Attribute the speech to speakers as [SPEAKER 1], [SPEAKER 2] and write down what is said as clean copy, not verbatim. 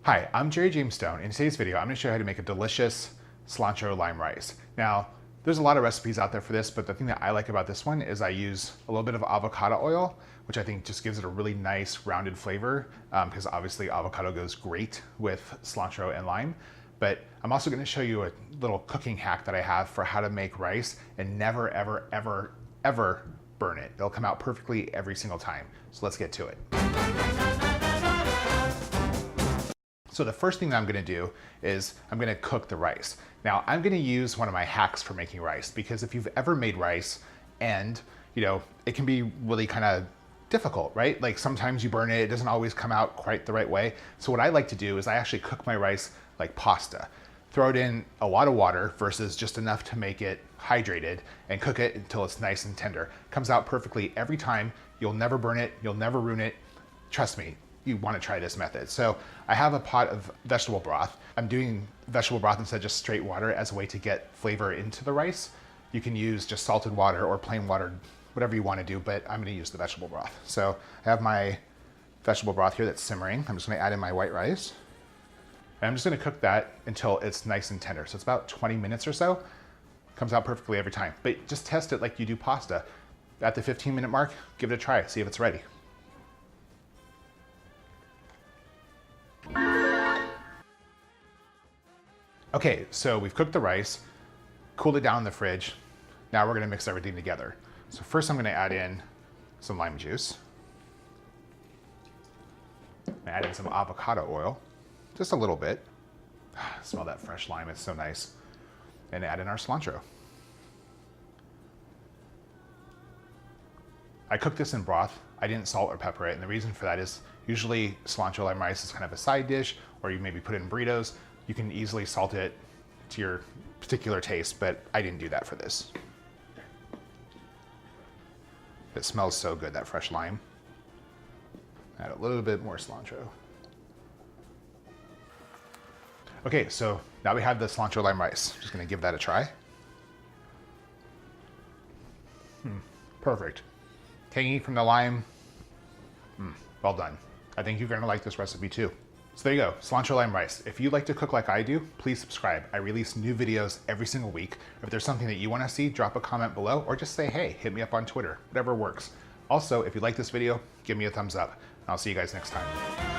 [SPEAKER 1] Hi, I'm Jerry James Stone. In today's video, I'm going to show you how to make a delicious cilantro lime rice. Now, there's a lot of recipes out there for this, but the thing that I like about this one is I use a little bit of avocado oil, which I think just gives it a really nice rounded flavor, because obviously avocado goes great with cilantro and lime. But I'm also going to show you a little cooking hack that I have for how to make rice and never, ever, ever, ever burn it. It'll come out perfectly every single time. So let's get to it. So the first thing that I'm gonna do is I'm gonna cook the rice. Now I'm gonna use one of my hacks for making rice, because if you've ever made rice and it can be really kind of difficult, right? Like sometimes you burn it, it doesn't always come out quite the right way. So what I like to do is I actually cook my rice like pasta. Throw it in a lot of water versus just enough to make it hydrated, and cook it until it's nice and tender. Comes out perfectly every time. You'll never burn it, you'll never ruin it. Trust me, you want to try this method. So I have a pot of vegetable broth. I'm doing vegetable broth instead of just straight water as a way to get flavor into the rice. You can use just salted water or plain water, whatever you want to do, but I'm going to use the vegetable broth. So I have my vegetable broth here that's simmering. I'm just going to add in my white rice. And I'm just going to cook that until it's nice and tender. So it's about 20 minutes or so. Comes out perfectly every time. But just test it like you do pasta. At the 15-minute mark, give it a try, see if it's ready. Okay, so we've cooked the rice, cooled it down in the fridge. Now we're gonna mix everything together. So first I'm gonna add in some lime juice. I'm gonna add in some avocado oil, just a little bit. Smell that fresh lime, it's so nice. And add in our cilantro. I cooked this in broth. I didn't salt or pepper it, and the reason for that is usually cilantro lime rice is kind of a side dish, or you maybe put it in burritos. You can easily salt it to your particular taste, but I didn't do that for this. It smells so good, that fresh lime. Add a little bit more cilantro. Okay, so now we have the cilantro lime rice. Just gonna give that a try. Perfect. Tangy from the lime. Well done. I think you're gonna like this recipe too. So there you go, cilantro lime rice. If you like to cook like I do, please subscribe. I release new videos every single week. If there's something that you wanna see, drop a comment below, or just say, hey, hit me up on Twitter, whatever works. Also, if you like this video, give me a thumbs up. I'll see you guys next time.